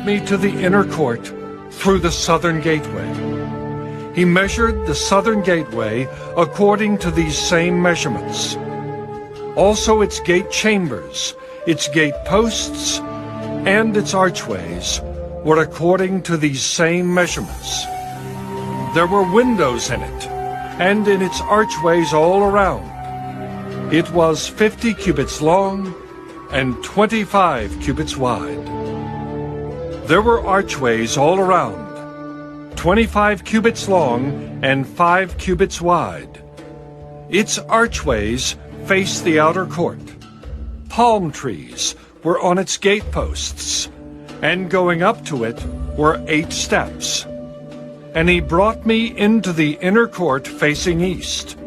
me to the inner court through the southern gateway. He measured the southern gateway according to these same measurements. Also its gate chambers, its gate posts, and its archways were according to these same measurements. There were windows in it, and in its archways all around. It was 50 cubits long and 25 cubits wide. There were archways all around, 25 cubits long and 5 cubits wide. Its archways faced the outer court. Palm trees were on its gate posts, and going up to it were 8 steps. And he brought me into the inner court facing east.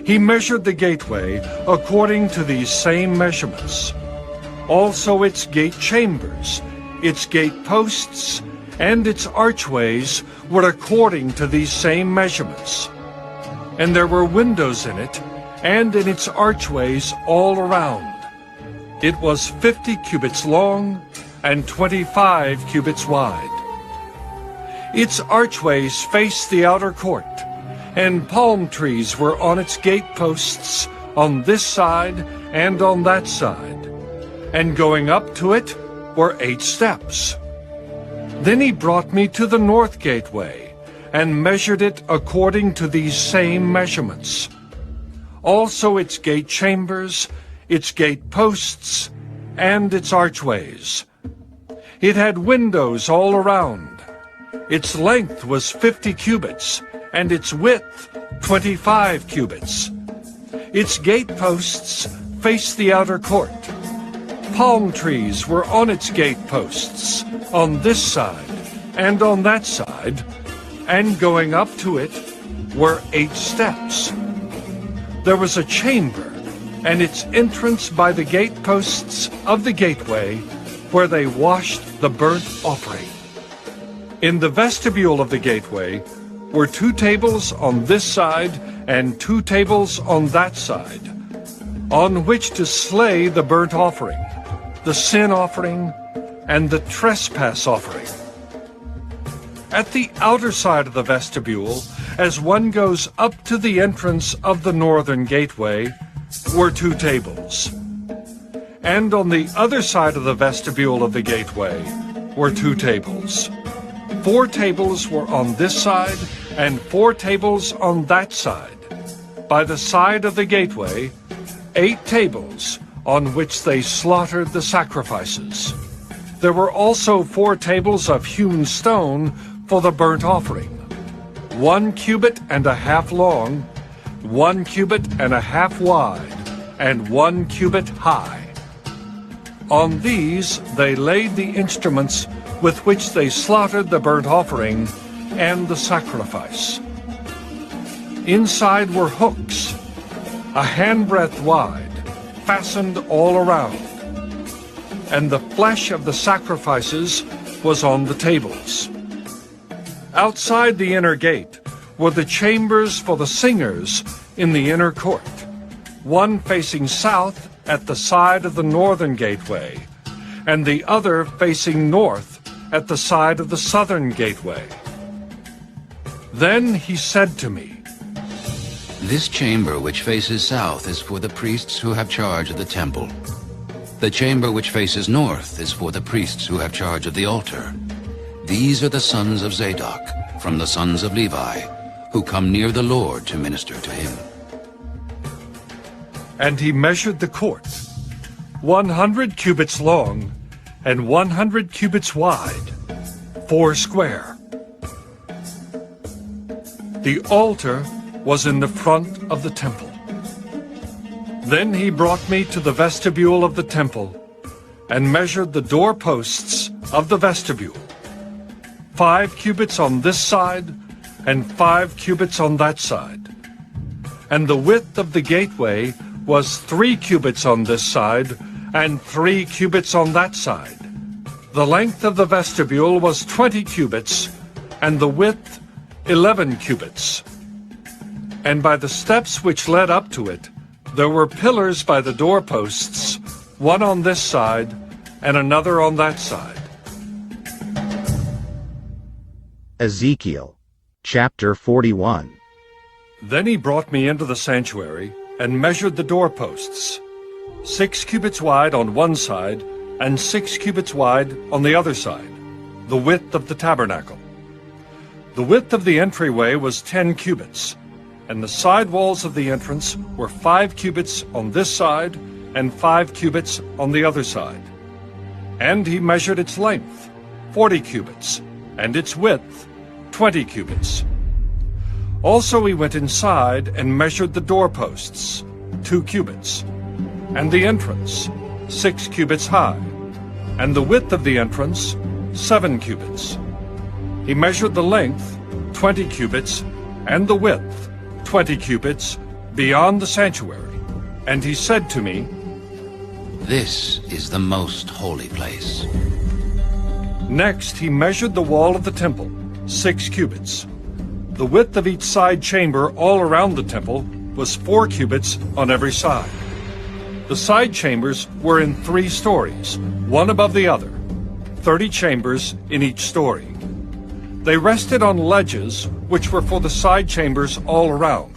He measured the gateway according to these same measurements. Also its gate chambers, its gate posts, and its archways were according to these same measurements. And there were windows in it, and in its archways all around. It was 50 cubits long and 25 cubits wide. Its archways faced the outer court, and palm trees were on its gate posts on this side and on that side. And going up to it were 8 steps. Then he brought me to the north gateway, and measured it according to these same measurements. Also its gate chambers, its gate posts, and its archways. It had windows all around. Its length was 50 cubits, and its width 25 cubits. Its gate posts faced the outer court. Palm trees were on its gate posts, on this side and on that side, and going up to it were 8 steps. There was a chamber, and its entrance by the gate posts of the gateway, where they washed the burnt offering. In the vestibule of the gateway were 2 tables on this side and 2 tables on that side, on which to slay the burnt offering, the sin offering, and the trespass offering. At the outer side of the vestibule, as one goes up to the entrance of the northern gateway, were 2 tables. And on the other side of the vestibule of the gateway were 2 tables. 4 tables were on this side and 4 tables on that side. By the side of the gateway, 8 tables on which they slaughtered the sacrifices. There were also 4 tables of hewn stone for the burnt offering, 1 cubit and a half long, 1 cubit and a half wide, and 1 cubit high. On these they laid the instruments with which they slaughtered the burnt offering and the sacrifice. Inside were hooks, a handbreadth wide, fastened all around, and the flesh of the sacrifices was on the tables. Outside the inner gate were the chambers for the singers in the inner court, one facing south at the side of the northern gateway, and the other facing north at the side of the southern gateway. Then he said to me, "This chamber which faces south is for the priests who have charge of the temple. The chamber which faces north is for the priests who have charge of the altar. These are the sons of Zadok, from the sons of Levi, who come near the Lord to minister to him." And he measured the court, 100 cubits long and 100 cubits wide, 4 square. The altar was in the front of the temple. Then he brought me to the vestibule of the temple and measured the doorposts of the vestibule, 5 cubits on this side and 5 cubits on that side. And the width of the gateway was 3 cubits on this side and 3 cubits on that side. The length of the vestibule was 20 cubits, and the width 11 cubits. And by the steps which led up to it, there were pillars by the doorposts, one on this side and another on that side. Ezekiel, chapter 41. Then he brought me into the sanctuary and measured the doorposts, 6 cubits wide on one side and 6 cubits wide on the other side, the width of the tabernacle. The width of the entryway was 10 cubits, and the side walls of the entrance were 5 cubits on this side and 5 cubits on the other side. And he measured its length, 40 cubits, and its width, 20 cubits. Also he went inside and measured the doorposts, 2 cubits, and the entrance, 6 cubits high, and the width of the entrance, 7 cubits. He measured the length, 20 cubits, and the width, 20 cubits, beyond the sanctuary. And he said to me, This is the most holy place. Next he measured the wall of the temple, 6 cubits. The width of each side chamber all around the temple was 4 cubits on every side. The side chambers were in 3 stories, one above the other, 30 chambers in each story. They rested on ledges which were for the side chambers all around,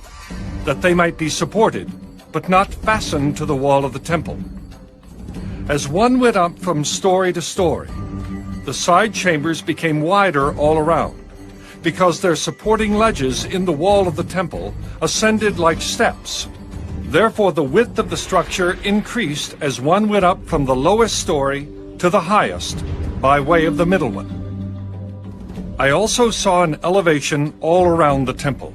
that they might be supported, but not fastened to the wall of the temple. As one went up from story to story, the side chambers became wider all around, because their supporting ledges in the wall of the temple ascended like steps. Therefore the width of the structure increased as one went up from the lowest story to the highest by way of the middle one. I also saw an elevation all around the temple.